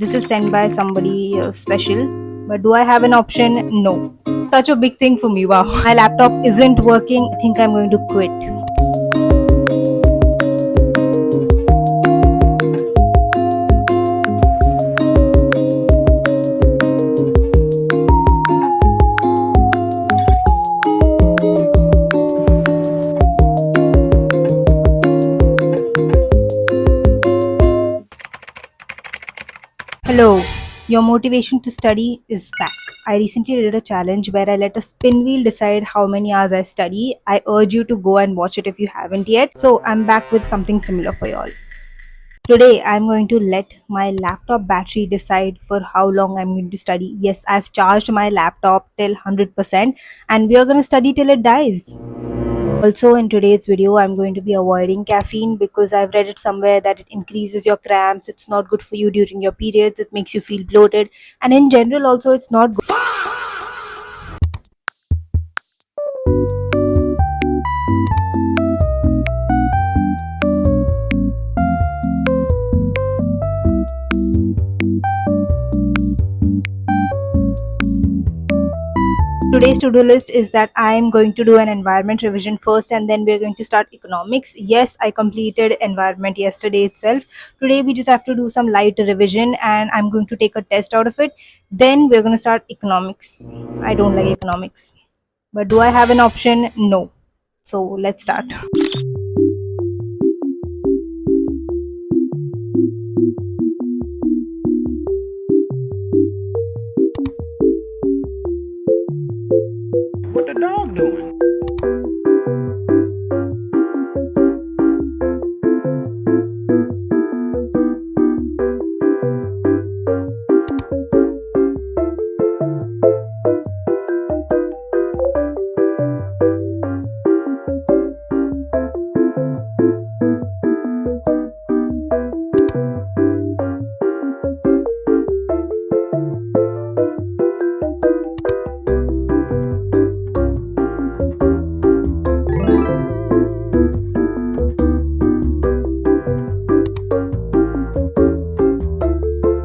This is sent by somebody special. But do I have an option? No. Such a big thing for me. Wow. My laptop isn't working. I think I'm going to quit. Hello, your motivation to study is back. I recently did a challenge where I let a spin wheel decide how many hours I study. I urge you to go and watch it if you haven't yet. So, I'm back with something similar for y'all. Today, I'm going to let my laptop battery decide for how long I'm going to study. Yes, I've charged my laptop till 100%, and we are going to study till it dies. Also, in today's video, I'm going to be avoiding caffeine because I've read it somewhere that it increases your cramps, it's not good for you during your periods, it makes you feel bloated, and in general, also, it's not good. Today's to-do list is that I'm going to do an environment revision first and then we're going to start economics. Yes, I completed environment yesterday itself. Today we just have to do some light revision and I'm going to take a test out of it. Then we're going to start economics. I don't like economics. But do I have an option? No. So let's start. What the dog doing?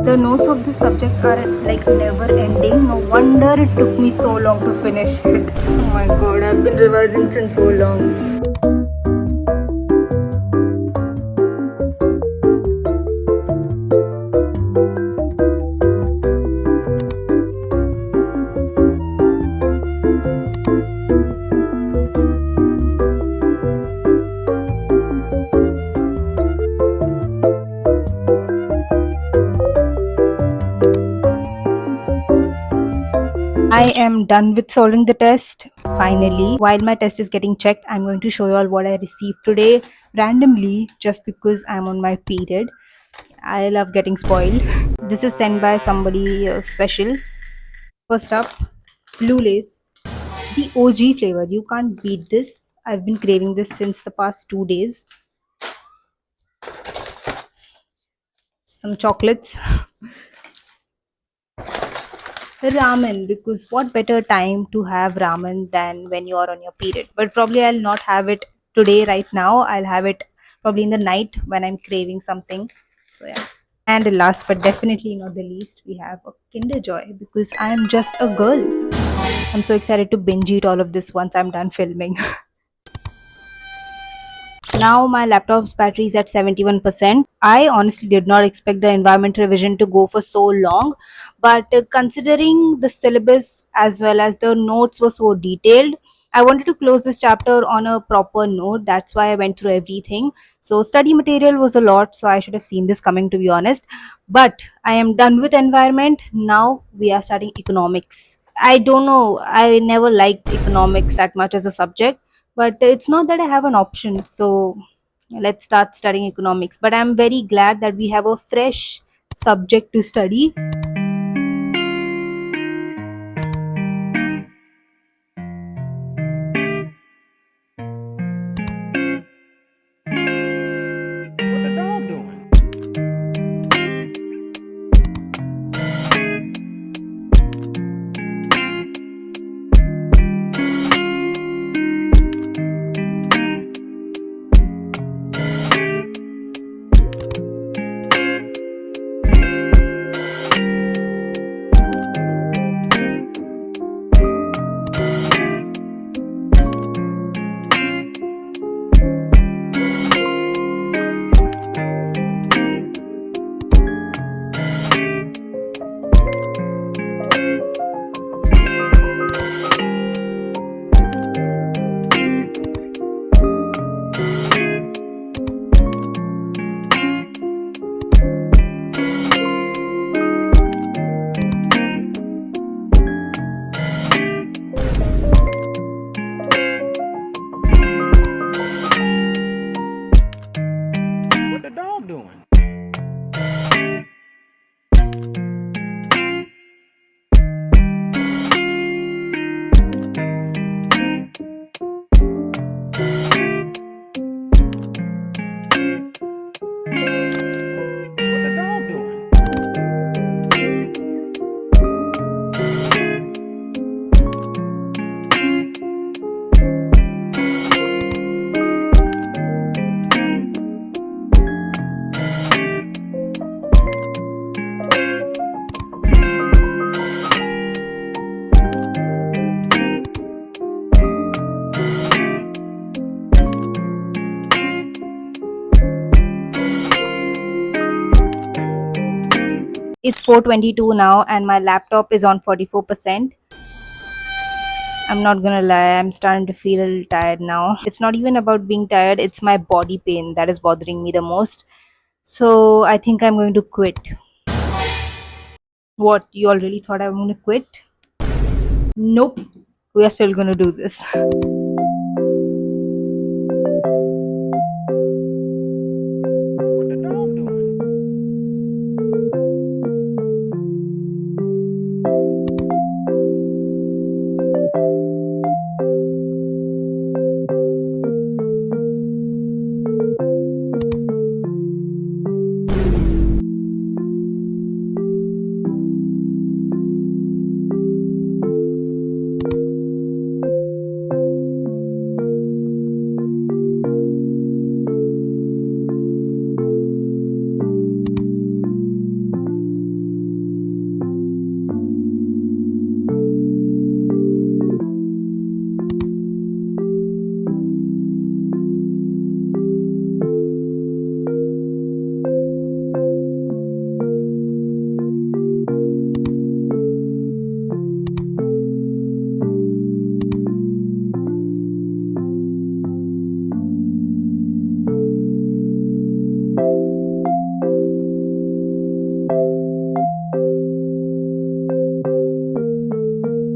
The notes of this subject are like never ending. No wonder it took me so long to finish it. Oh my god, I've been revising since so long. I am done with solving the test. Finally, while my test is getting checked, I'm going to show you all what I received today randomly just because I'm on my period. I love getting spoiled. This is sent by somebody special. First up, Blue Lace, the OG flavor. You can't beat this. I've been craving this since the past 2 days. Some chocolates. Ramen, because what better time to have ramen than when you are on your period? But probably I'll not have it today, right now. I'll have it probably in the night when I'm craving something. So, yeah. And last but definitely not the least, we have a Kinder Joy because I am just a girl. I'm so excited to binge eat all of this once I'm done filming. Now my laptop's battery is at 71%. I honestly did not expect the environment revision to go for so long, but considering the syllabus as well as the notes were so detailed, I wanted to close this chapter on a proper note. That's why I went through everything. So study material was a lot, so I should have seen this coming, to be honest. But I am done with environment. Now we are studying economics. I don't know. I never liked economics that much as a subject, but it's not that I have an option. So let's start studying economics. But I'm very glad that we have a fresh subject to study. What the dog doing? It's 4:22 now and my laptop is on 44%. I'm not gonna lie, I'm starting to feel a little tired now. It's not even about being tired, it's my body pain that is bothering me the most. So I think I'm going to quit. What, you all really thought I'm gonna quit? Nope. We are still gonna do this. What the dog doing?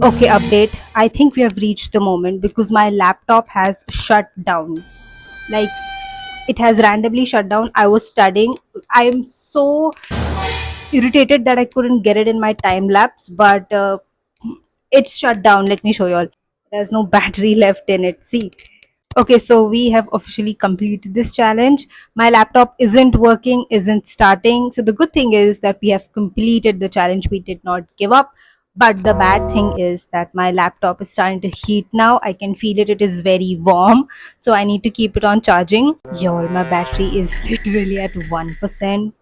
Okay, update. I think we have reached the moment because my laptop has shut down. Like, it has randomly shut down. I was studying. I am so irritated that I couldn't get it in my time lapse, but it's shut down. Let me show you all. There's no battery left in it. See. Okay, so we have officially completed this challenge. My laptop isn't working, isn't starting. So the good thing is that we have completed the challenge. We did not give up. But the bad thing is that my laptop is starting to heat now. I can feel it. It is very warm. So I need to keep it on charging. Y'all, my battery is literally at 1%.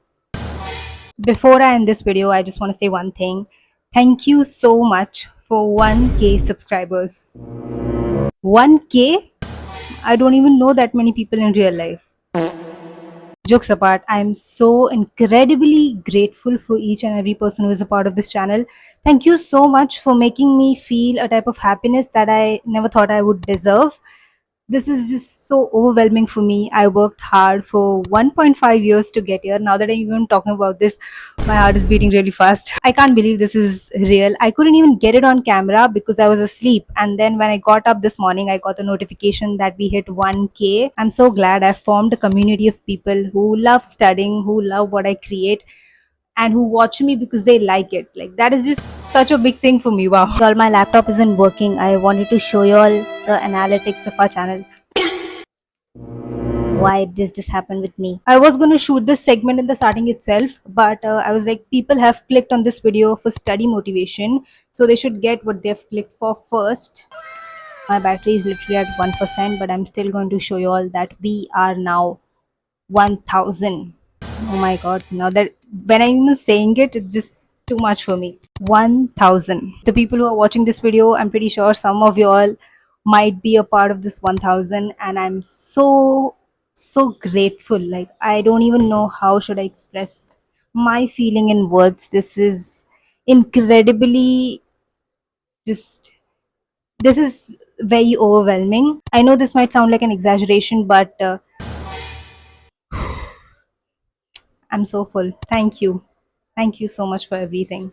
Before I end this video, I just want to say one thing. Thank you so much for 1K subscribers. 1K? I don't even know that many people in real life. Jokes apart, I am so incredibly grateful for each and every person who is a part of this channel. Thank you so much for making me feel a type of happiness that I never thought I would deserve. This is just so overwhelming for me. I worked hard for 1.5 years to get here. Now that I'm even talking about this, my heart is beating really fast. I can't believe this is real. I couldn't even get it on camera because I was asleep. And then when I got up this morning, I got a notification that we hit 1K. I'm so glad I formed a community of people who love studying, who love what I create, and who watch me because they like it. Like, that is just such a big thing for me. Wow. Y'all, my laptop isn't working. I wanted to show you all the analytics of our channel. Why does this happen with me? I was gonna shoot this segment in the starting itself, but I was like, people have clicked on this video for study motivation, so they should get what they've clicked for first. My battery is literally at 1%, but I'm still going to show you all that we are now 1000. Oh my god, now that when I'm even saying it, it's just too much for me. 1000. The people who are watching this video, I'm pretty sure some of you all might be a part of this 1000, and I'm so grateful. Like, I don't even know how should I express my feeling in words. This is incredibly just this is very overwhelming. I know this might sound like an exaggeration, but I'm so full. Thank you. Thank you so much for everything.